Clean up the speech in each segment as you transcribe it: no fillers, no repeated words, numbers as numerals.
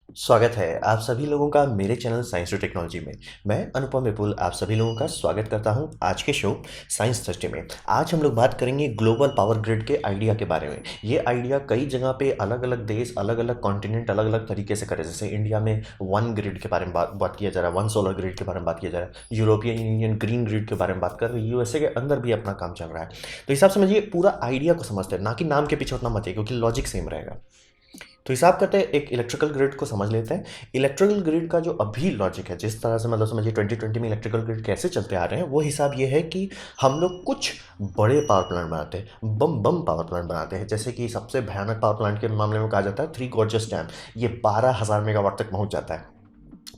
स्वागत है आप सभी लोगों का मेरे चैनल साइंस और टेक्नोलॉजी में। मैं अनुपम विपुल आप सभी लोगों का स्वागत करता हूं आज के शो साइंस थर्सडे में। आज हम लोग बात करेंगे ग्लोबल पावर ग्रिड के आइडिया के बारे में। ये आइडिया कई जगह पे अलग अलग देश, अलग अलग कॉन्टिनेंट अलग अलग तरीके से करे। जैसे इंडिया में वन ग्रिड के बारे में बात किया जा रहा है, वन सोलर ग्रिड के बारे में बात किया जा रहा है, यूरोपियन यूनियन ग्रीन ग्रिड के बारे में बात कर रहे हैं, यूएसए के अंदर भी अपना काम चल रहा है। तो हिसाब समझिए पूरा आइडिया को समझते हैं, ना कि नाम के पीछे उतना मत जाइए, क्योंकि लॉजिक सेम रहेगा। तो हिसाब करते हैं, एक इलेक्ट्रिकल ग्रिड को समझ लेते हैं। इलेक्ट्रिकल ग्रिड का जो अभी लॉजिक है, जिस तरह से मतलब समझिए 2020 में इलेक्ट्रिकल ग्रिड कैसे चलते आ रहे हैं, वो हिसाब ये है कि हम लोग कुछ बड़े पावर प्लांट बनाते हैं, बम बम पावर प्लांट बनाते हैं। जैसे कि सबसे भयानक पावर प्लांट के मामले में कहा जाता है थ्री गॉर्जस डैम। ये 12,000 मेगावाट तक पहुंच जाता है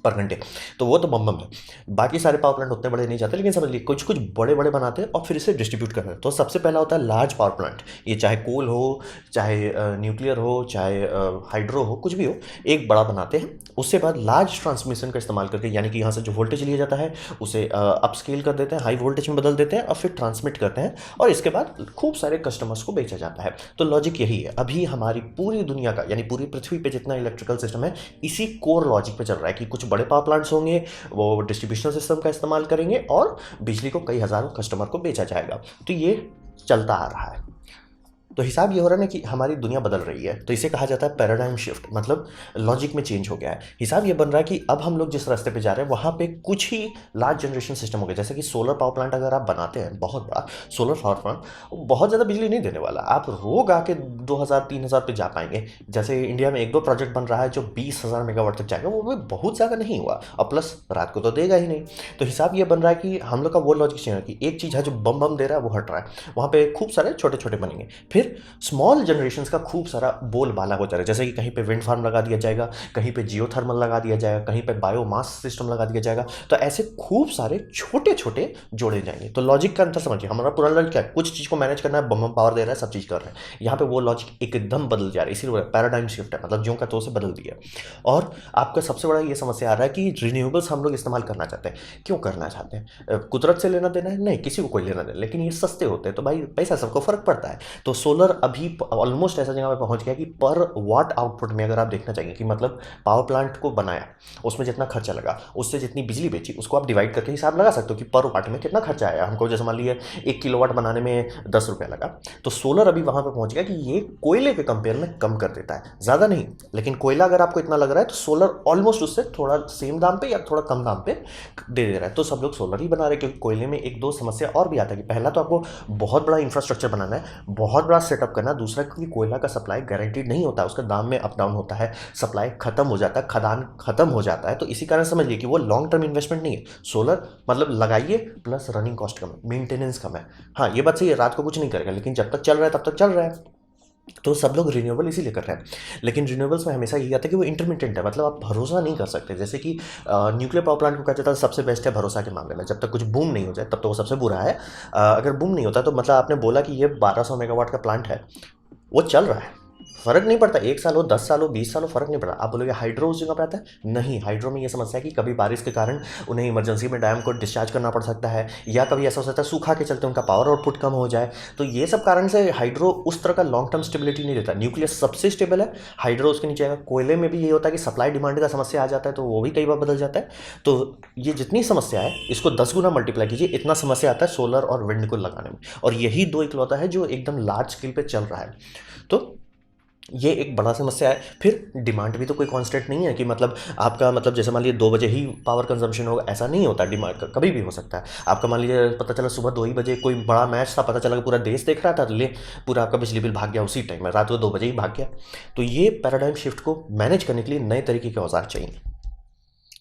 पर घंटे। तो वो तो बम बम है। बाकी सारे पावर प्लांट उतने बड़े नहीं जाते, लेकिन समझ लीजिए कुछ कुछ बड़े बड़े बनाते हैं और फिर इसे डिस्ट्रीब्यूट करते हैं। तो सबसे पहला होता है लार्ज पावर प्लांट। ये चाहे कोल हो, चाहे न्यूक्लियर हो, चाहे हाइड्रो हो, कुछ भी हो, एक बड़ा बनाते हैं। उससे बाद लार्ज ट्रांसमिशन का इस्तेमाल करके, यानी कि यहाँ से जो वोल्टेज लिया जाता है उसे अपस्केल कर देते हैं, हाई वोल्टेज में बदल देते हैं और फिर ट्रांसमिट करते हैं, और इसके बाद खूब सारे कस्टमर्स को बेचा जाता है। तो लॉजिक यही है। अभी हमारी पूरी दुनिया का, यानी पूरी पृथ्वी पे जितना इलेक्ट्रिकल सिस्टम है, इसी कोर लॉजिक पे चल रहा है कि कुछ बड़े पावर प्लांट्स होंगे, वो डिस्ट्रीब्यूशन सिस्टम का इस्तेमाल करेंगे और बिजली को कई हजारों कस्टमर को बेचा जाएगा। तो ये चलता आ रहा है। तो हिसाब ये हो रहा है ना कि हमारी दुनिया बदल रही है। तो इसे कहा जाता है पैराडाइम शिफ्ट, मतलब लॉजिक में चेंज हो गया है। हिसाब ये बन रहा है कि अब हम लोग जिस रास्ते पे जा रहे हैं वहाँ पे कुछ ही लार्ज जनरेशन सिस्टम हो गया। जैसे कि सोलर पावर प्लांट अगर आप बनाते हैं, बहुत बड़ा सोलर पावर प्लांट बहुत ज़्यादा बिजली नहीं देने वाला। आप रोग आके 2,000-3,000 पे जा पाएंगे। जैसे इंडिया में एक दो प्रोजेक्ट बन रहा है जो 20,000 मेगावाट तक जाएगा, वो भी बहुत ज़्यादा नहीं हुआ, और प्लस रात को तो देगा ही नहीं। तो हिसाब ये बन रहा है कि हम लोग का वो लॉजिक चेंज है कि एक चीज़ है जो बम बम दे रहा है, वो हट रहा है। वहाँ पे खूब सारे छोटे छोटे बनेंगे। फिर स्मॉल जनरेशंस का खूब सारा बोलबाला हो जा रहा है। जैसे कि कहीं पे विंड फार्म लगा दिया जाएगा, कहीं पे जियोथर्मल लगा दिया जाएगा, कहीं पे बायोमास सिस्टम लगा दिया जाएगा। तो ऐसे खूब सारे छोटे छोटे जोड़े जाएंगे। तो लॉजिक का अंतर समझिए। हमारा पुराना लॉजिक क्या है, कुछ चीज़ को मैनेज करना है, बम बम पावर दे रहा है, सब चीज़ कर रहे हैं। यहाँ पे वो लॉजिक एकदम बदल जा रहा है, इसीलिए पैराडाइम शिफ्ट है, मतलब ज्यों का त्यों से बदल दिया। और आपका सबसे बड़ा ये समस्या आ रहा है कि रिन्यूएबल्स हम लोग इस्तेमाल करना चाहते हैं। क्यों करना चाहते हैं? कुदरत से लेना देना है नहीं, किसी को कोई लेना देना, लेकिन ये सस्ते होते हैं, तो भाई पैसा सबको फर्क पड़ता है। तो सोलर अभी ऑलमोस्ट ऐसा जगह पे पहुंच गया कि पर वाट आउटपुट में अगर आप देखना चाहिए कि मतलब पावर प्लांट को बनाया, उसमें जितना खर्चा लगा, उससे जितनी बिजली बेची, उसको आप डिवाइड करके हिसाब लगा सकते हो कि पर वाट में कितना खर्चा आया हमको। जैसे मान लीजिए 1 किलोवाट बनाने में 10 रुपया लगा, तो सोलर अभी वहां पर पहुंच गया कि ये कोयले के कंपेयर में कम कर देता है। ज़्यादा नहीं, लेकिन कोयला अगर आपको इतना लग रहा है तो सोलर ऑलमोस्ट उससे थोड़ा सेम दाम पे या थोड़ा कम दाम पे दे रहा है। तो सब लोग सोलर ही बना रहे हैं, क्योंकि कोयले में एक दो समस्या और भी आता है कि पहला तो आपको बहुत बड़ा इंफ्रास्ट्रक्चर बनाना है, बहुत बड़ा सेटअप करना है। दूसरा, क्योंकि कोयला का सप्लाई गारंटीड नहीं होता है, उसका दाम में अप डाउन होता है, सप्लाई खत्म हो जाता है, खदान खत्म हो जाता है। तो इसी कारण समझ लीजिए कि वो लॉन्ग टर्म इन्वेस्टमेंट नहीं है। सोलर मतलब लगाइए प्लस रनिंग कॉस्ट कम है, मेंटेनेंस कम है। हाँ ये बात सही है, रात को कुछ नहीं करेगा, लेकिन जब तक चल रहा है तब तक चल रहा है। तो सब लोग रिन्यूएबल इसीलिए कर रहे हैं। लेकिन रिन्यूएबल्स में हमेशा यही आता है कि वो इंटरमिटेंट है, मतलब आप भरोसा नहीं कर सकते। जैसे कि न्यूक्लियर पावर प्लांट को कहा जाता है सबसे बेस्ट है भरोसा के मामले में। जब तक कुछ बूम नहीं हो जाए तब तो वो सबसे बुरा है। अगर बूम नहीं होता तो मतलब आपने बोला कि ये 1200 मेगावाट का प्लांट है, वो चल रहा है, फर्क नहीं पड़ता, 1 साल हो, 10 साल हो, 20 साल हो, फर्क नहीं पड़ता। आप बोलोगे हाइड्रो उस जगह पे आता है? नहीं, हाइड्रो में ये समस्या है कि कभी बारिश के कारण उन्हें इमरजेंसी में डैम को डिस्चार्ज करना पड़ सकता है, या कभी ऐसा हो सकता है सूखा के चलते उनका पावर आउटपुट कम हो जाए। तो ये सब कारण से हाइड्रो उस तरह का लॉन्ग टर्म स्टेबिलिटी नहीं देता। न्यूक्लियर सबसे स्टेबल है, हाइड्रो उसके नीचे आएगा। कोयले में भी ये होता है कि सप्लाई डिमांड का समस्या आ जाता है, तो वो भी कई बार बदल जाता है। तो ये जितनी समस्या है इसको 10 गुना मल्टीप्लाई कीजिए, इतना समस्या आता है सोलर और विंड को लगाने में। और यही दो इकलौता है जो एकदम लार्ज स्केल पे चल रहा है। तो ये एक बड़ा समस्या है। फिर डिमांड भी तो कोई कांस्टेंट नहीं है कि मतलब आपका मतलब जैसे मान लीजिए 2 बजे ही पावर कंजम्पशन होगा, ऐसा नहीं होता। डिमांड कभी भी हो सकता है। आपका मान लीजिए पता चला सुबह 2 ही बजे कोई बड़ा मैच था, पता चला कि पूरा देश देख रहा था, तो ले पूरा आपका बिजली बिल भाग गया उसी टाइम में, रात को 2 बजे ही भाग गया। तो ये पैराडाइम शिफ्ट को मैनेज करने के लिए नए तरीके के औजार चाहिए।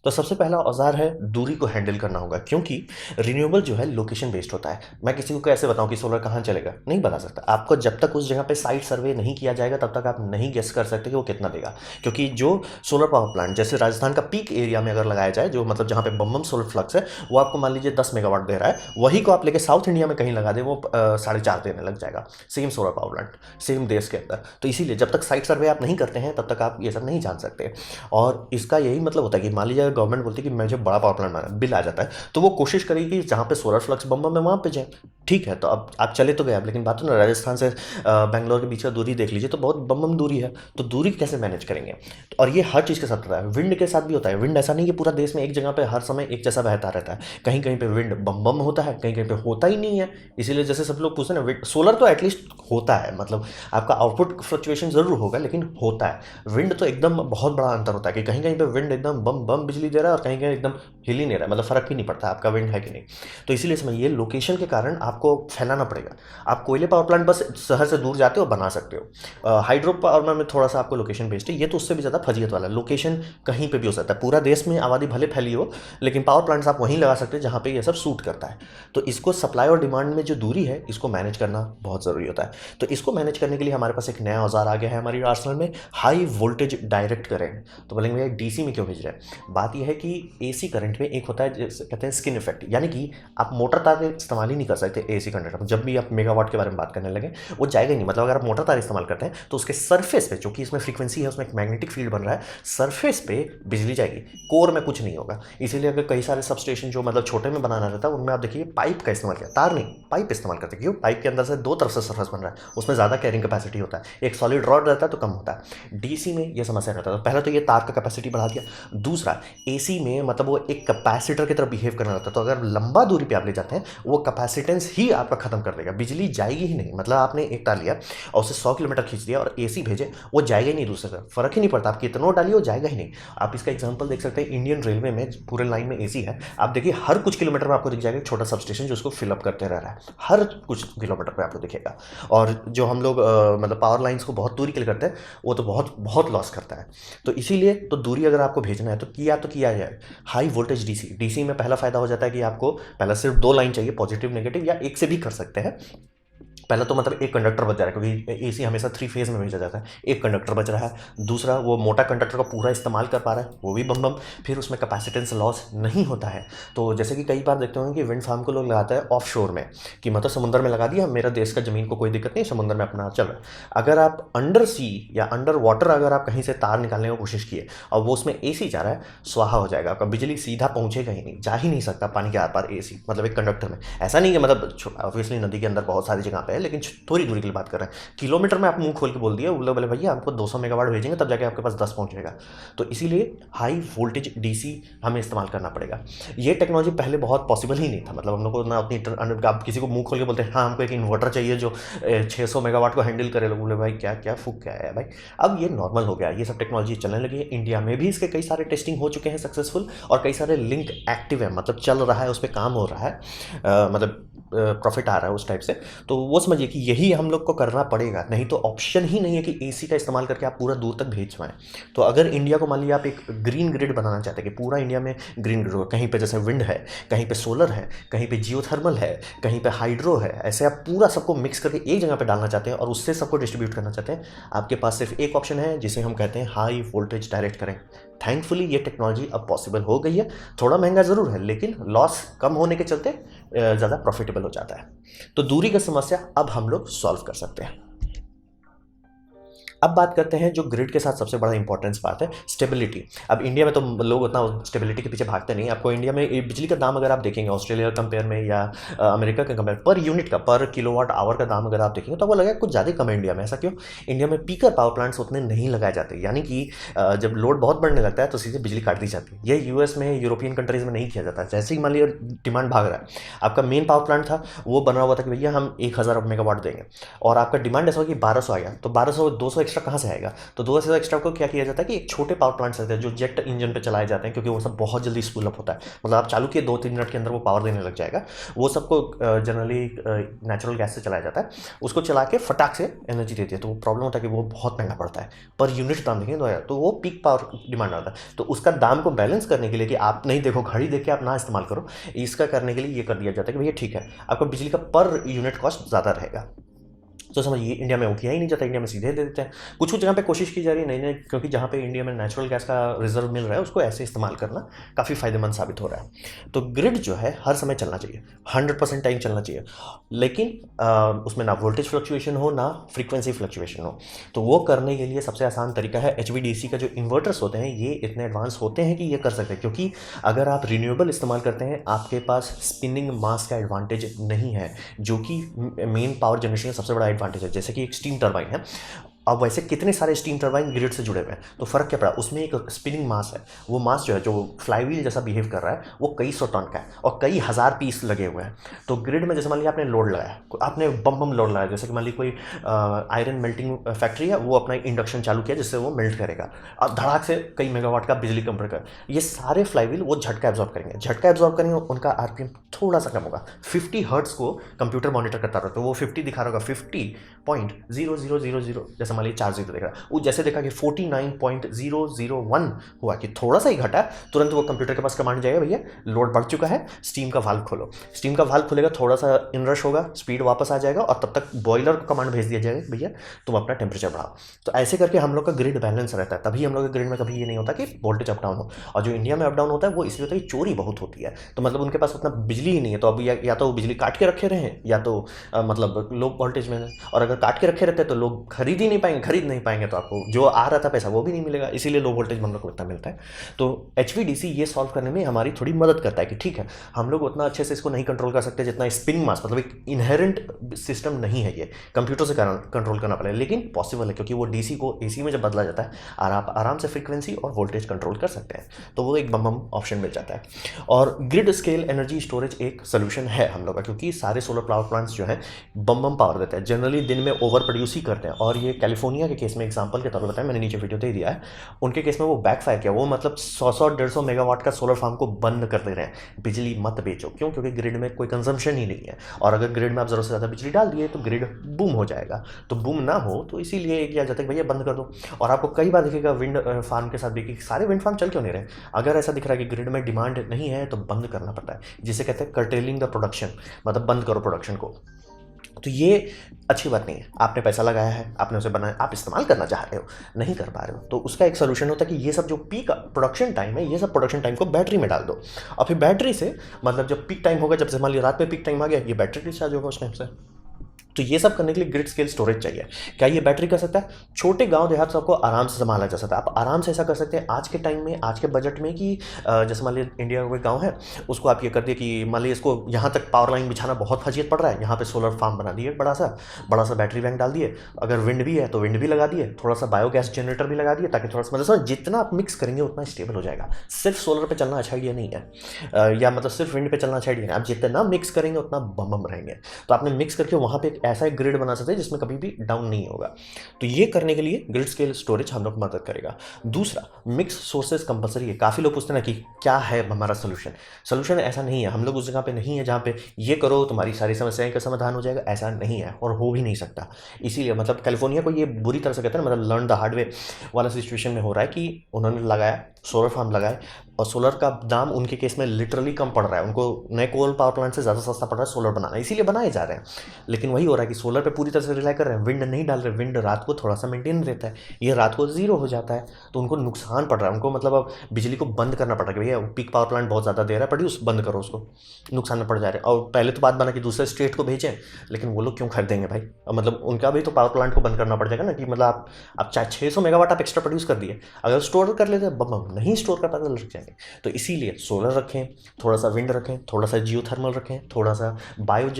तो सबसे पहला औजार है, दूरी को हैंडल करना होगा, क्योंकि रिन्यूएबल जो है लोकेशन बेस्ड होता है। मैं किसी को कैसे बताऊं कि सोलर कहाँ चलेगा, नहीं बता सकता आपको। जब तक उस जगह पे साइट सर्वे नहीं किया जाएगा तब तक आप नहीं गेस कर सकते कि वो कितना देगा। क्योंकि जो सोलर पावर प्लांट जैसे राजस्थान का पीक एरिया में अगर लगाया जाए, जो मतलब जहाँ पे बम सोलर फ्लक्स है, वो आपको मान लीजिए 10 मेगावाट दे रहा है, वही को आप लेके साउथ इंडिया में कहीं लगा दे, वो 4.5 देने लग जाएगा। Same solar power plant same देश के अंदर। तो इसीलिए जब तक साइट सर्वे आप नहीं करते हैं तब तक आप ये सब नहीं जान सकते। और इसका यही मतलब होता है कि मान लीजिए गवर्नमेंट बोलती है कि मुझे बड़ा पावर प्लांट बनाना, बिल आ जाता है, तो वो कोशिश करेगी कि जहाँ पे सोलर फ्लक्स बम बम है वहाँ पे जाए। ठीक है, तो अब आप चले तो गए आप, लेकिन बात है ना राजस्थान से बैंगलोर के बीच का दूरी देख लीजिए, तो बहुत बम बम दूरी है। तो दूरी कैसे मैनेज करेंगे? और ये हर चीज़ के साथ होता है, विंड के साथ भी होता है। विंड ऐसा नहीं कि पूरा देश में एक जगह पे हर समय एक जैसा बहता रहता है, कहीं कहीं पे विंड बम बम होता है, कहीं कहीं पे होता ही नहीं है। इसीलिए जैसे सब लोग पूछते हैं ना, सोलर तो एटलीस्ट होता है, मतलब आपका आउटपुट फ्लक्चुएशन जरूर होगा लेकिन होता है। विंड तो एकदम बहुत बड़ा अंतर होता है कि कहीं कहीं पे विंड एकदम बम बम बिजली दे रहा है और कहीं कहीं एकदम हिल ही नहीं रहा है, मतलब फर्क ही नहीं पड़ता आपका विंड है कि नहीं। तो इसीलिए समझिए लोकेशन के कारण आपको फैलाना पड़ेगा। आप कोयले पावर प्लांट बस शहर से दूर जाते हो बना सकते हो, हाइड्रो पावर प्लांट में थोड़ा सा आपको लोकेशन बेस्ड है, ये तो उससे भी ज़्यादा फजीयत वाला है। लोकेशन कहीं पे भी हो सकता है, पूरा देश में आबादी भले फैली हो, लेकिन पावर प्लांट्स आप वहीं लगा सकते हैं जहाँ पे ये सब सूट करता है। तो इसको सप्लाई और डिमांड में जो दूरी है इसको मैनेज करना बहुत ज़रूरी होता है। तो इसको मैनेज करने के लिए हमारे पास एक नया औजार आ गया है हमारी आर्सेनल में, हाई वोल्टेज डायरेक्ट करंट। तो बोलेंगे भैया डीसी में क्यों भेज रहे हैं? बात यह है कि एसी करंट में एक होता है जैसे कहते हैं स्किन इफेक्ट, यानी कि आप मोटर तार इस्तेमाल ही नहीं कर सकते एसी कंडक्टर में। जब भी आप मेगावाट के बारे में बात करने लगे वो जाएगा ही नहीं, मतलब अगर आप मोटर तार इस्तेमाल करते हैं तो उसके सरफेस पे, जो कि इसमें फ्रीक्वेंसी है उसमें एक मैग्नेटिक फील्ड बन रहा है, सरफेस पे बिजली जाएगी, कोर में कुछ नहीं होगा। इसीलिए अगर कई सारे सबस्टेशन जो मतलब छोटे में बनाना रहता है उनमें आप देखिए पाइप का इस्तेमाल किया, तार नहीं पाइप इस्तेमाल करते हैं। क्यों? पाइप के अंदर से दो तरफ से सरफेस बन रहा है, उसमें ज़्यादा कैरिंग कैपेसिटी होता है। एक सॉलिड रॉड रहता है तो कम होता है। डीसी में यह समस्या रहता है। तो पहला तो ये तार का कैपेसिटी बढ़ा दिया, दूसरा एसी में मतलब वो एक कैपेसिटर की तरह बिहेव करना रहता है। तो अगर लंबा दूरी पे आप ले जाते हैं वो कैपेसिटेंस ही आपका खत्म कर देगा, बिजली जाएगी ही नहीं। मतलब आपने एक तार लिया और उसे 100 किलोमीटर खींच दिया और एसी भेजे, वो जाएगा ही नहीं दूसरे तरफ, फर्क ही नहीं पड़ता, आप कितना डालिए वो जाएगा ही नहीं। आप इसका एग्जांपल देख सकते हैं, इंडियन रेलवे में पूरे लाइन में एसी है, आप देखिए हर कुछ किलोमीटर में आपको दिख जाएगा एक छोटा सब स्टेशन जो उसको फिलअप करते रह रहा है, हर कुछ किलोमीटर पे आपको दिखेगा। और जो हम लोग मतलब पावर लाइन्स को बहुत दूरी के लिए करते हैं वो तो बहुत बहुत लॉस करता है। तो इसीलिए तो दूरी अगर आपको भेजना है तो किया जाए हाई वोल्टेज डीसी। डीसी में पहला फायदा हो जाता है कि आपको पहला सिर्फ दो लाइन चाहिए, पॉजिटिव नेगेटिव, या एक से भी कर सकते हैं। पहला तो मतलब एक कंडक्टर बच जा रहा है क्योंकि एसी हमेशा 3 फेज में भेजा जाता है, एक कंडक्टर बच रहा है। दूसरा वो मोटा कंडक्टर का पूरा इस्तेमाल कर पा रहा है, वो भी बम बम। फिर उसमें कैपेसिटेंस लॉस नहीं होता है। तो जैसे कि कई बार देखते होंगे कि विंड फार्म को लोग लगाते हैं ऑफ शोर में, कि मतलब समुद्र में लगा दिया, मेरा देश का ज़मीन को कोई दिक्कत नहीं, समुद्र में अपना चल रहा है। अगर आप अंडर सी या अंडर वाटर अगर आप कहीं से तार निकालने की कोशिश किए और वो उसमें एसी जा रहा है, स्वाहा हो जाएगा आपका, बिजली सीधा पहुंचेगा ही नहीं, जा ही नहीं सकता पानी के आर पार एसी, मतलब एक कंडक्टर में। ऐसा नहीं है मतलब ऑब्वियसली नदी के अंदर बहुत सारी जगह पे है, लेकिन थोड़ी दूरी के लिए बात कर रहे हैं। किलोमीटर में आप मुंह खोल के बोल दिए, बोले बोले भैया आपको 200 मेगावाट भेजेंगे तब जाके आपके पास 10 पहुंचेगा। तो इसीलिए हाई वोल्टेज डीसी हमें इस्तेमाल करना पड़ेगा। ये टेक्नोलॉजी पहले बहुत पॉसिबल ही नहीं था, मतलब हम लोग को ना अपनी, आप किसी को मुंह खोल के बोलते हैं हाँ हमको एक इन्वर्टर चाहिए जो 600 मेगावाट को हैंडल करे, लोग बोले भाई क्या क्या फूक क्या है भाई। अब ये नॉर्मल हो गया, ये सब टेक्नोलॉजी चलने लगी है। इंडिया में भी इसके कई सारे टेस्टिंग हो चुके हैं सक्सेसफुल, और कई सारे लिंक एक्टिव है, मतलब चल रहा है, उस पर काम हो रहा है, मतलब प्रॉफिट आ रहा है उस टाइप से। तो वो समझिए कि यही हम लोग को करना पड़ेगा, नहीं तो ऑप्शन ही नहीं है कि एसी का इस्तेमाल करके आप पूरा दूर तक भेज पाएँ। तो अगर इंडिया को मान लिया आप एक ग्रीन ग्रिड बनाना चाहते हैं कि पूरा इंडिया में ग्रीन ग्रिड हो, कहीं पे जैसे विंड है, कहीं पे सोलर है, कहीं पे जियोथर्मल है, कहीं पे हाइड्रो है, ऐसे आप पूरा सबको मिक्स करके एक जगह पे डालना चाहते हैं और उससे सबको डिस्ट्रीब्यूट करना चाहते हैं, आपके पास सिर्फ एक ऑप्शन है जिसे हम कहते हैं high voltage direct current. Thankfully ये टेक्नोलॉजी अब पॉसिबल हो गई है, थोड़ा महंगा ज़रूर है लेकिन लॉस कम होने के चलते ज़्यादा प्रॉफिटेबल हो जाता है। तो दूरी की समस्या अब हम लोग सॉल्व कर सकते हैं। अब बात करते हैं जो ग्रिड के साथ सबसे बड़ा इंपॉर्टेंस बात है, स्टेबिलिटी। अब इंडिया में तो लोग उतना स्टेबिलिटी के पीछे भागते नहीं। आपको इंडिया में बिजली का दाम अगर आप देखेंगे ऑस्ट्रेलिया कंपेयर में या अमेरिका के कंपेयर, पर यूनिट का, पर किलोवाट आवर का दाम अगर आप देखेंगे तो वो लगेगा कुछ ज़्यादा कम है इंडिया में। ऐसा क्यों? इंडिया में पीकर पावर प्लांट्स उतने नहीं लगाए जाते, यानी कि जब लोड बहुत बढ़ने लगता है तो सीधे बिजली काट दी जाती है। ये यूएस में, यूरोपियन कंट्रीज़ में नहीं किया जाता। जैसे ही मान लिया डिमांड भाग रहा है, आपका मेन पावर प्लांट था वो बना हुआ था कि भैया हम 1000 मेगावाट देंगे, और आपका डिमांड ऐसा हो कि 1200 आया, तो 1200 200 एक्स्ट्रा कहाँ से आएगा? तो 200 एक्स्ट्रा को क्या किया जाता है कि एक छोटे पावर प्लांट्स रहते हैं जो जेट इंजन पे चलाए जाते हैं, क्योंकि वो सब बहुत जल्दी स्पूल अप होता है, मतलब आप चालू किए 2-3 मिनट के अंदर वो पावर देने लग जाएगा। वो सबको जनरली नेचुरल गैस से चलाया जाता है, उसको चला के फटाक से एनर्जी देती है। तो वो प्रॉब्लम होता है कि वो बहुत महंगा पड़ता है, पर यूनिट दाम देखेंगे तो वो पीक पावर डिमांड आता है। तो उसका दाम को बैलेंस करने के लिए कि आप नहीं देखो घड़ी देख के आप ना इस्तेमाल करो, इसका करने के लिए ये कर दिया जाता है कि भैया ठीक है आपका बिजली का पर यूनिट कॉस्ट ज़्यादा रहेगा। तो समझिए इंडिया में वो किया ही नहीं जाता, इंडिया में सीधे दे देते हैं। कुछ कुछ जगह पे कोशिश की जा रही है, नहीं नहीं, क्योंकि जहाँ पे इंडिया में नेचुरल गैस का रिजर्व मिल रहा है उसको ऐसे इस्तेमाल करना काफ़ी फायदेमंद साबित हो रहा है। तो ग्रिड जो है हर समय चलना चाहिए, 100% टाइम चलना चाहिए, लेकिन उसमें ना वोल्टेज फ्लक्चुएशन हो ना फ्रीक्वेंसी फ्लक्चुएशन हो। तो वो करने के लिए सबसे आसान तरीका है HVDC का जो इन्वर्टर्स होते हैं ये इतने एडवांस होते हैं कि ये कर सकते हैं, क्योंकि अगर आप रिन्यूएबल इस्तेमाल करते हैं आपके पास स्पिनिंग मास का एडवांटेज नहीं है, जो कि मेन पावर जनरेशन का सबसे बड़ा एडवांटेज है। जैसे कि एक स्टीम टरबाइन है, अब वैसे कितने सारे स्टीम टरबाइन ग्रिड से जुड़े हुए हैं, तो फ़र्क क्या पड़ा, उसमें एक स्पिनिंग मास है, वो मास जो है जो फ्लाईव्हील जैसा बिहेव कर रहा है वो कई सौ टन का है और कई हज़ार पीस लगे हुए हैं। तो ग्रिड में जैसे मान लिया आपने लोड लगाया, आपने बम लोड लगाया, जैसे कि मान ली कोई आयरन मेल्टिंग फैक्ट्री है, वो अपना इंडक्शन चालू किया जिससे वो मेल्ट करेगा, अब धड़ाक से कई मेगावाट का बिजली कंपन कर, ये सारे फ्लाईव्हील वो झटका एब्जॉर्ब करेंगे, झटका एब्जॉर्ब करेंगे, उनका RPM थोड़ा सा कम होगा। 50 हर्ट्ज को कंप्यूटर मॉनिटर करता रहा, तो वो 50 दिखा रहा होगा, 50.0000, जैसे मान लीजिए 4 जीरो दिख रहा है, वो जैसे देखा कि 49.001 हुआ कि थोड़ा सा ही घटा, तुरंत वो कंप्यूटर के पास कमांड जाएगा, भैया लोड बढ़ चुका है, स्टीम का वाल्व खोलो। स्टीम का वाल्व खुलेगा, थोड़ा सा इनरश होगा, स्पीड वापस आ जाएगा और तब तक बॉयलर को कमांड भेज दिया जाएगा, भैया तुम अपना टेम्परेचर बढ़ाओ। तो ऐसे करके हम लोग का ग्रिड बैलेंस रहता है, तभी हम लोग के ग्रिड में कभी ये नहीं होता कि वोल्टेज अप डाउन हो। और जो इंडिया में अप डाउन होता है वो इसलिए होता है कि चोरी बहुत होती है, तो मतलब उनके पास उतना बिजली ही नहीं है, तो अब या तो बिजली काट के रखे रहे हैं या तो मतलब लो वोल्टेज में है, और अगर काट के रखे रहते हैं तो लोग खरीद नहीं पाएंगे, तो आपको जो आ रहा था पैसा वो भी नहीं मिलेगा, इसीलिए लो वोल्टेज हम लोग को इतना मिलता है। तो HVDC ये सॉल्व करने में हमारी थोड़ी मदद करता है कि ठीक है हम लोग उतना अच्छे से इसको नहीं कंट्रोल कर सकते जितना स्पिनिंग मास, मतलब एक इनहेरेंट सिस्टम नहीं है, ये कंप्यूटर से कंट्रोल करना पड़ेगा, लेकिन पॉसिबल है क्योंकि वो DC को AC में जब बदला जाता है आप आराम से फ्रीक्वेंसी और वोल्टेज कंट्रोल कर सकते हैं, तो वो एक बम ऑप्शन मिल जाता है। और ग्रिड स्केल एनर्जी स्टोरेज एक सोल्यूशन है हम लोग का, क्योंकि सारे सोलर पावर प्लांट्स जो है बम पावर देते हैं, जनरली दिन में ओवर प्रोड्यूस ही करते हैं, और ये कैलिफोर्निया के केस में एग्जांपल के तौर पर बताया, मैंने नीचे वीडियो दे दिया है, उनके केस में वो बैकफायर किया, वो मतलब 100-150 मेगावाट का सोलर फार्म को बंद कर दे रहे हैं, बिजली मत बेचो, क्यों, क्योंकि ग्रिड में कोई कंजम्पशन ही नहीं है, और अगर ग्रिड में आप जरूरत से ज़्यादा बिजली डाल दिए तो ग्रिड बूम हो जाएगा, तो बूम ना हो तो इसीलिए किया जाता है कि भैया बंद कर दो। और आपको कई बार दिखेगा विंड फार्म के साथ भी कि सारे विंड फार्म चल क्यों नहीं रहे, अगर ऐसा दिख रहा है कि ग्रिड में डिमांड नहीं है तो बंद करना पड़ता है, जिसे कहते हैं कर्टेलिंग द प्रोडक्शन, मतलब बंद करो प्रोडक्शन को। तो ये अच्छी बात नहीं है, आपने पैसा लगाया है, आपने उसे बनाया, आप इस्तेमाल करना चाह रहे हो, नहीं कर पा रहे हो, तो उसका एक सोल्यूशन होता है कि ये सब जो पीक प्रोडक्शन टाइम है, ये सब प्रोडक्शन टाइम को बैटरी में डाल दो, और फिर बैटरी से मतलब जब पीक टाइम होगा, जब से मान लिया रात में पीक टाइम आ गया, ये बैटरी डिस्चार्ज होगा उस टाइम से। तो ये सब करने के लिए ग्रिड स्केल स्टोरेज चाहिए। क्या ये बैटरी कर सकता है? छोटे गांव देहात सबको आराम से संभाला जा सकता है, आप आराम से ऐसा कर सकते हैं आज के टाइम में, आज के बजट में, कि जैसे मान लीजिए इंडिया का कोई गांव है, उसको आप ये कर दिए कि मान लीजिए इसको यहाँ तक पावर लाइन बिछाना बहुत फजीयत पड़ रहा है, यहाँ पे सोलर फार्म बना दिए, बड़ा सा बैटरी बैंक डाल दिए, अगर विंड भी है तो विंड भी लगा दिए, थोड़ा सा बायोगैस जनरेटर भी लगा दिए, ताकि थोड़ा सा मतलब जितना आप मिक्स करेंगे उतना स्टेबल हो जाएगा। सिर्फ सोलर पर चलना अच्छा आइडिया नहीं है, या मतलब सिर्फ विंड पर चलना अच्छा आइडिया नहीं, आप जितना मिक्स करेंगे उतना बम रहेंगे। तो आपने मिक्स करके वहाँ पे एक ऐसा एक ग्रिड बना सकते हैं जिसमें कभी भी डाउन नहीं होगा। तो ये करने के लिए ग्रिड स्केल स्टोरेज हम लोग को मदद करेगा। दूसरा, मिक्स सोर्सेज कंपलसरी है। काफ़ी लोग पूछते हैं ना कि क्या है हमारा सोल्यूशन ऐसा नहीं है, हम लोग उस जगह पे नहीं है जहाँ पे ये करो तुम्हारी सारी समस्याएं का समाधान हो जाएगा, ऐसा नहीं है और हो भी नहीं सकता। इसीलिए मतलब कैलिफोर्निया को ये बुरी तरह से कहते हैं, मतलब लर्न द हार्ड वे वाला सिचुएशन में हो रहा है कि उन्होंने लगाया, सोलर फार्म लगाए, और सोलर का दाम उनके केस में लिटरली कम पड़ रहा है, उनको नए कोल पावर प्लांट से ज़्यादा सस्ता पड़ रहा है सोलर बनाना, इसीलिए बनाए जा रहे हैं। लेकिन वही हो रहा है कि सोलर पे पूरी तरह से रिलाई कर रहे हैं, विंड नहीं डाल रहे, विंड रात को थोड़ा सा मेंटेन रहता है, ये रात को जीरो हो जाता है, तो उनको नुकसान पड़ रहा है, उनको मतलब अब बिजली को बंद करना पड़ रहा है कि भैया पीक पावर प्लांट बहुत ज़्यादा दे रहा है, प्रोड्यूस बंद करो, उसको नुकसान में पड़ जा रहे हैं। और पहले तो बात बना कि दूसरे स्टेट को भेजें, लेकिन वो लोग क्यों खरीदेंगे भाई, मतलब उनका भी तो पावर प्लांट को बंद करना पड़ जाएगा ना, कि मतलब आप चाहे 600 मेगावाट आप एक्स्ट्रा प्रोड्यूस कर दिए, अगर स्टोर कर लेते बम नहीं स्टोर कर पाते लग जाएंगे। तो इसीलिए सोलर रखें, थोड़ा सा विंड रखें, थोड़ा सा जियोथर्मल रखें, थोड़ा सा बायो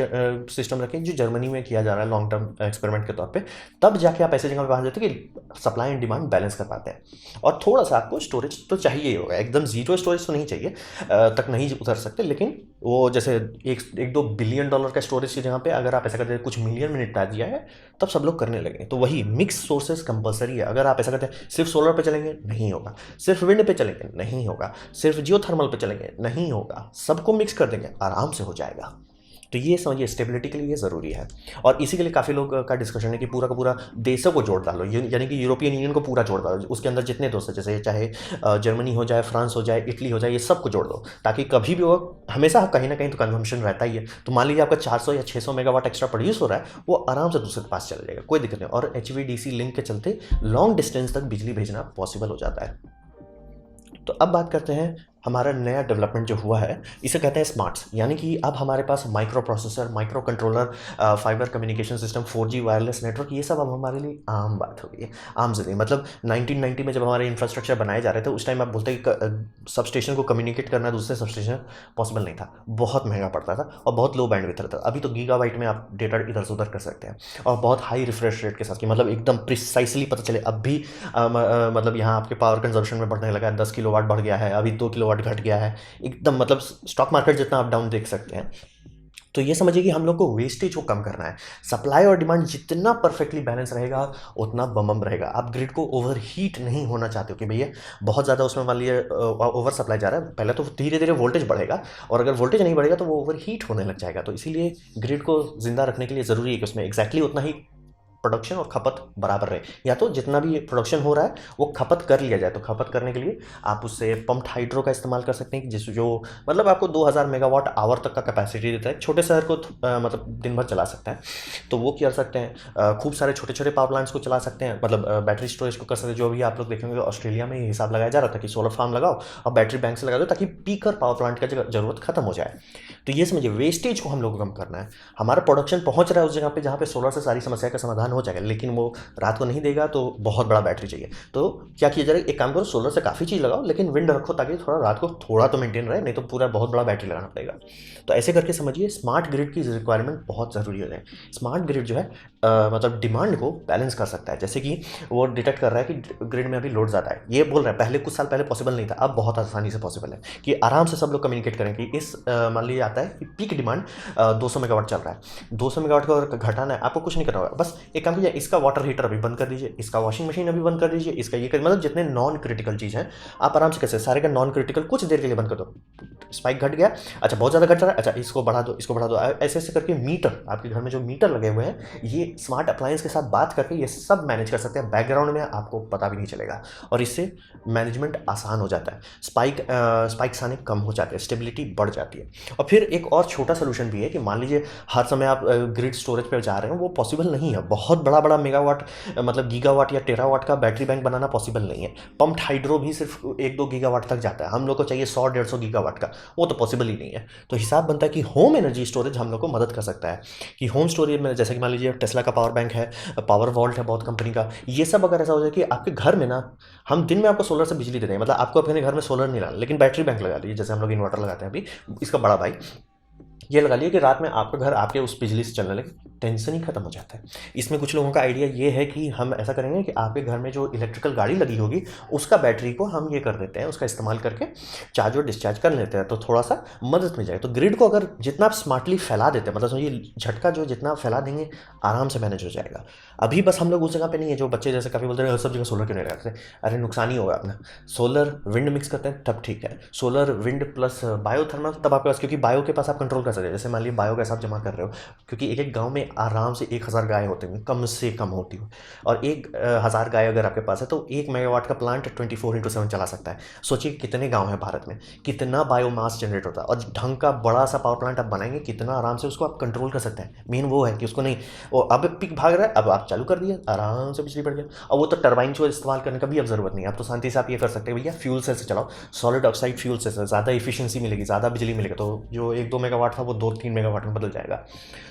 सिस्टम रखें, जो जर्मनी में किया जा रहा है लॉन्ग टर्म एक्सपेरिमेंट के तौर पे, तब जाके आप ऐसे जगह पे पहुंच जाते हैं कि सप्लाई एंड डिमांड बैलेंस कर पाते हैं। और थोड़ा सा आपको स्टोरेज तो चाहिए ही होगा, एकदम जीरो स्टोरेज तो नहीं चाहिए, तक नहीं उतर सकते, लेकिन वो जैसे 1-2 बिलियन डॉलर का स्टोरेज की जगह पे अगर आप ऐसा करते हैं कुछ मिलियन में निपटा दिया है, तब सब लोग करने लगे। तो वही मिक्स सोर्सेज कंपलसरी है। अगर आप ऐसा करते हैं सिर्फ सोलर पे चलेंगे नहीं होगा, सिर्फ विंड पे चलेंगे नहीं होगा, सिर्फ जियोथर्मल पे चलेंगे नहीं होगा, सबको मिक्स कर देंगे आराम से हो जाएगा। तो ये समझिए स्टेबिलिटी के लिए ये ज़रूरी है। और इसी के लिए काफ़ी लोग का डिस्कशन है कि पूरा का पूरा देशों को जोड़ डालो, यानी कि यूरोपियन यूनियन को पूरा जोड़ डालो, उसके अंदर जितने दोस्त हैं, जैसे चाहे जर्मनी हो जाए, फ्रांस हो जाए, इटली हो जाए, ये सबको जोड़ दो, ताकि कभी भी वो हमेशा कहीं ना कहीं तो कंजम्पशन रहता ही है। तो मान लीजिए आपका 400 या 600 मेगावाट एक्स्ट्रा प्रोड्यूस हो रहा है, वो आराम से दूसरे के पास चला जाएगा, कोई दिक्कत नहीं। और HVDC लिंक के चलते लॉन्ग डिस्टेंस तक बिजली भेजना पॉसिबल हो जाता है। तो अब बात करते हैं हमारा नया डेवलपमेंट जो हुआ है, इसे कहते हैं स्मार्ट्स, यानी कि अब हमारे पास microprocessor, microcontroller, fibre communication system, 4G wireless network, ये सब अब हमारे लिए आम बात हो गई है, आम जिंदगी। मतलब 1990 में जब हमारे इंफ्रास्ट्रक्चर बनाए जा रहे थे, उस टाइम आप बोलते हैं कि सब स्टेशन को कम्युनिकेट करना दूसरे सब स्टेशन पॉसिबल नहीं था, बहुत महंगा पड़ता था और बहुत लो बैंडविड्थ रहता था। अभी तो गीगाबाइट में आप डेटा इधर से उधर कर सकते हैं, और बहुत हाई रिफ्रेश रेट के साथ, कि मतलब एकदम प्रिसाइसली पता चले। अब भी मतलब यहाँ आपके पावर कंजप्शन में बढ़ने लगा है, 10 किलोवाट बढ़ गया है, अभी 2 किलोवाट घट गया है, एकदम मतलब स्टॉक मार्केट जितना अप डाउन देख सकते हैं। तो ये समझिए कि हम लोग को वेस्टेज को कम करना है। सप्लाई और डिमांड जितना परफेक्टली बैलेंस रहेगा उतना बम रहेगा। आप ग्रिड को ओवर हीट नहीं होना चाहते हो कि भैया बहुत ज़्यादा उसमें मान लीजिए ओवर सप्लाई जा रहा है, पहले तो धीरे धीरे वोल्टेज बढ़ेगा, और अगर वोल्टेज नहीं बढ़ेगा तो वो ओवर हीट होने लग जाएगा। तो इसीलिए ग्रिड को जिंदा रखने के लिए ज़रूरी है कि उसमें एग्जैक्टली उतना ही प्रोडक्शन और खपत बराबर रहे, या तो जितना भी प्रोडक्शन हो रहा है वो खपत कर लिया जाए। तो खपत करने के लिए आप उससे पंप्ड हाइड्रो का इस्तेमाल कर सकते हैं, जिस जो मतलब आपको 2000 मेगावाट आवर तक का कैपेसिटी देता है, छोटे शहर को मतलब दिन भर चला सकता है। तो वो कर सकते हैं। खूब सारे छोटे छोटे पावर प्लांट्स को चला सकते हैं, मतलब बैटरी स्टोरेज को कर सकते हैं। जो भी आप लोग देखेंगे ऑस्ट्रेलिया में हिसाब लगाया जा रहा था कि सोलर फार्म लगाओ और बैटरी बैंक से लगा दो, ताकि पीकर पावर प्लांट का जरूरत खत्म हो जाए। तो ये समझिए वेस्टेज को हम लोग को कम करना है। हमारा प्रोडक्शन पहुंच रहा है उस जगह पे जहाँ पे सोलर से सारी समस्या का समाधान हो जाएगा, लेकिन वो रात को नहीं देगा, तो बहुत बड़ा बैटरी चाहिए। तो क्या किया जाए, एक काम करो, सोलर से काफ़ी चीज़ लगाओ, लेकिन विंड रखो, ताकि थोड़ा रात को थोड़ा तो मेंटेन रहे, नहीं तो पूरा बहुत बड़ा बैटरी लगाना पड़ेगा। तो ऐसे करके समझिए स्मार्ट ग्रिड की रिक्वायरमेंट बहुत ज़रूरी हो जाए। स्मार्ट ग्रिड जो है मतलब डिमांड को बैलेंस कर सकता है, जैसे कि वो डिटेक्ट कर रहा है कि ग्रिड में अभी लोड ज़्यादा है। ये बोल रहा है पहले कुछ साल पहले पॉसिबल नहीं था, अब बहुत आसानी से पॉसिबल है कि आराम से सब लोग कम्युनिकेट करें कि इस मान लीजिए आता है कि पीक डिमांड 200 मेगावाट चल रहा है, 200 मेगावाट को अगर घटाना है, आपको कुछ नहीं करना होगा, बस एक काम कीजिए, इसका वाटर हीटर अभी बंद कर दीजिए, इसका वॉशिंग मशीन अभी बंद कर दीजिए, इसका ये कर, मतलब जितने नॉन क्रिटिकल चीज़ हैं आप आराम से कैसे सारे का नॉन क्रिटिकल कुछ देर के लिए बंद कर दो। स्पाइक घट गया, अच्छा बहुत ज़्यादा घट रहा है, अच्छा इसको बढ़ा दो, इसको बढ़ा दो, ऐसे ऐसे करके मीटर, आपके घर में जो मीटर लगे हुए हैं, ये स्मार्ट अप्लायंस के साथ बात करके ये सब मैनेज कर सकते हैं बैकग्राउंड में, आपको पता भी नहीं चलेगा, और इससे मैनेजमेंट आसान हो जाता है। स्पाइक्स आने कम हो जाते हैं, स्टेबिलिटी बढ़ जाती है। और फिर एक और छोटा सोल्यूशन भी है कि मान लीजिए हर समय आप ग्रिड स्टोरेज पर जा रहे हैं, वो पॉसिबल नहीं है। बहुत बड़ा बड़ा मेगावाट मतलब गीगावाट या टेरावाट का बैटरी बैंक बनाना पॉसिबल नहीं है। पंप्ड हाइड्रो भी सिर्फ 1-2 गीगावाट तक जाता है, हम लोग को चाहिए 100-150 गीगावाट का, वो तो पॉसिबल ही नहीं है। तो हिसाब बनता है कि होम एनर्जी स्टोरेज हम लोग को मदद कर सकता है, कि होम स्टोरेज में जैसे कि मान लीजिए टेस्ला का पावर बैंक है, पावर वॉल्ट है बहुत कंपनी का, ये सब अगर ऐसा हो जाए कि आपके घर में ना, हम दिन में आपको सोलर से बिजली दे दें, मतलब आपको अपने घर में सोलर नहीं लाना, लेकिन बैटरी बैंक लगा लीजिए, जैसे हम लोग इन्वर्टर लगाते हैं अभी, इसका बड़ा भाई, ये लगा लिए कि रात में आपका घर आपके उस बिजली से चलने लगे, टेंशन ही खत्म हो जाता है। इसमें कुछ लोगों का आइडिया ये है कि हम ऐसा करेंगे कि आपके घर में जो इलेक्ट्रिकल गाड़ी लगी होगी उसका बैटरी को हम ये कर देते हैं, उसका इस्तेमाल करके चार्ज और डिस्चार्ज कर लेते हैं, तो थोड़ा सा मदद मिल जाएगी। तो ग्रिड को अगर जितना आप स्मार्टली फैला देते हैं, मतलब समझिए झटका जो जितना फैला देंगे आराम से मैनेज हो जाएगा। अभी बस हम लोग उस जगह पे नहीं है, जो बच्चे जैसे काफ़ी बोलते हैं सब जगह सोलर क्यों नहीं लगाते, अरे नुकसान ही होगा अपना। सोलर विंड मिक्स करते हैं तब ठीक है, सोलर विंड प्लस बायोथर्मल तब आपके पास, क्योंकि बायो के पास आप कंट्रोल कर सकते हैं। जैसे मान लीजिए बायो गैस आप जमा कर रहे हो, क्योंकि एक एक गांव में आराम से 1000 गाय होते हैं, कम से कम होती हो, और 1000 गाय अगर आपके पास है तो 1 मेगावाट का प्लांट 24/7 चला सकता है। सोचिए कितने गांव हैं भारत में, कितना बायोमास जनरेट होता है, और ढंग का बड़ा सा पावर प्लांट आप बनाएंगे, कितना आराम से उसको आप कंट्रोल कर सकते हैं। मेन वो है कि उसको नहीं, वो अब पिक भाग रहा है, अब आप चालू कर दिए, आराम से बिजली बढ़ गया। और वो तो टर्बाइन को इस्तेमाल करने का भी अब जरूरत नहीं है, अब तो शांति से आप ये कर सकते हैं भैया फ्यूल सेल से चलाओ, सॉलिड ऑक्साइड फ्यूल सेल से ज़्यादा इफिशियंसी मिलेगी, ज़्यादा बिजली मिलेगा, तो जो 1-2 मेगावाट था वो 2-3 मेगावाट में बदल जाएगा।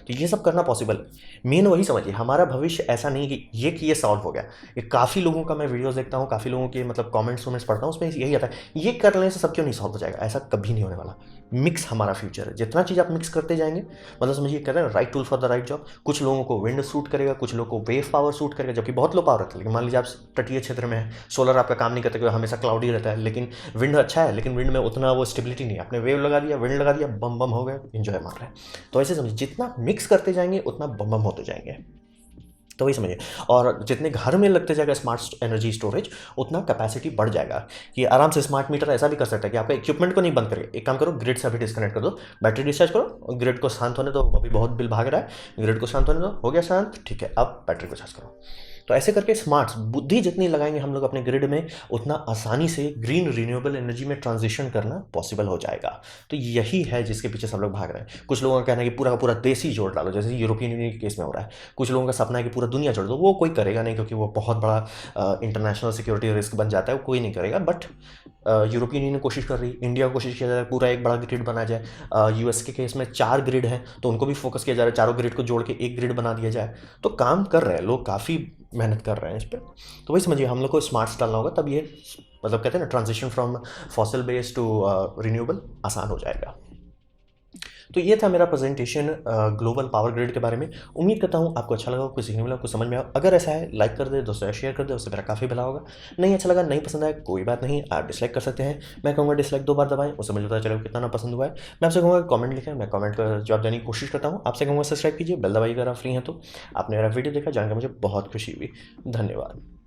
तो ये सब करना पॉसिबल है। मेन वही समझिए, हमारा भविष्य ऐसा नहीं कि ये सॉल्व हो गया। ये काफ़ी लोगों का मैं वीडियोस देखता हूँ, काफ़ी लोगों के मतलब कमेंट्स पढ़ता हूँ, उसमें यही आता है ये करने से सब क्यों नहीं सॉल्व हो जाएगा, ऐसा कभी नहीं होने वाला। मिक्स हमारा फ्यूचर है, जितना चीज़ आप मिक्स करते जाएंगे, मतलब समझिए कह रहे हैं right tool for the right job. कुछ लोगों को विंड सूट करेगा, कुछ लोगों को वेव पावर सूट करेगा, जबकि बहुत लो पावर रहता है। लेकिन मान लीजिए आप तटीय क्षेत्र में है, सोलर आपका काम नहीं करता क्योंकि हमेशा क्लाउडी रहता है, लेकिन विंड अच्छा है, लेकिन विंड में उतना वो स्टेबिलिटी नहीं है। आपने वेव लगा दिया, विंड लगा दिया, बम बम हो गए, इन्जॉय मार रहे हैं। तो ऐसे समझिए जितना मिक्स करते जाएंगे उतना बम बम होते जाएंगे। तो वही समझिए। और जितने घर में लगते जाएगा स्मार्ट एनर्जी स्टोरेज, उतना कैपेसिटी बढ़ जाएगा कि आराम से स्मार्ट मीटर ऐसा भी कर सकता है कि आपका इक्विपमेंट को नहीं बंद करके एक काम करो, ग्रिड से अभी डिस्कनेक्ट कर दो, बैटरी डिस्चार्ज करो, ग्रिड को शांत होने दो, अभी बहुत बिल भाग रहा है, ग्रिड को शांत होने दो, हो गया शांत, ठीक है, अब बैटरी को चार्ज करो। तो ऐसे करके स्मार्ट बुद्धि जितनी लगाएंगे हम लोग अपने ग्रिड में, उतना आसानी से ग्रीन रिन्यूएबल एनर्जी में ट्रांजिशन करना पॉसिबल हो जाएगा। तो यही है जिसके पीछे सब लोग भाग रहे हैं। कुछ लोगों का कहना है कि पूरा का पूरा देश ही जोड़ डालो, जैसे यूरोपियन यूनियन के केस में हो रहा है। कुछ लोगों का सपना है कि पूरा दुनिया जोड़ दो, वो कोई करेगा नहीं क्योंकि वो बहुत बड़ा इंटरनेशनल सिक्योरिटी रिस्क बन जाता है, वो कोई नहीं करेगा। बट यूरोपियन यूनियन कोशिश कर रही है, इंडिया को कोशिश किया जा रहा है पूरा एक बड़ा ग्रिड बना जाए। यूएस के केस में 4 ग्रिड हैं, तो उनको भी फोकस किया जा रहा है, चारों ग्रिड को जोड़ के एक ग्रिड बना दिया जाए। तो काम कर रहे हैं लोग, काफ़ी मेहनत कर रहे हैं इस पर। तो वही समझिए, हम लोग को स्मार्ट्स डालना होगा, तब ये मतलब कहते हैं ना, transition from fossil base to renewable आसान हो जाएगा। तो ये था मेरा प्रेजेंटेशन ग्लोबल पावर ग्रिड के बारे में। उम्मीद करता हूँ आपको अच्छा लगा, कुछ सीखने मिला, कुछ समझ में आया। अगर ऐसा है, लाइक कर दे, दोस्तों शेयर कर दे, उससे मेरा काफ़ी भला होगा। नहीं अच्छा लगा, नहीं पसंद आया, कोई बात नहीं, आप डिसलाइक कर सकते हैं। मैं कहूँगा डिसलाइक 2 बार दबाएं, उससे मुझे पता चलेगा कितना ना पसंद हुआ है। मैं आपसे कहूँगा कमेंट लिखें, मैं कमेंट का जवाब देने की कोशिश करता हूँ। आपसे कहूँगा सब्सक्राइब कीजिए, बेल दबाइए अगर आप फ्री हैं तो। आपने मेरा वीडियो देखा, जानकर मुझे बहुत खुशी हुई। धन्यवाद।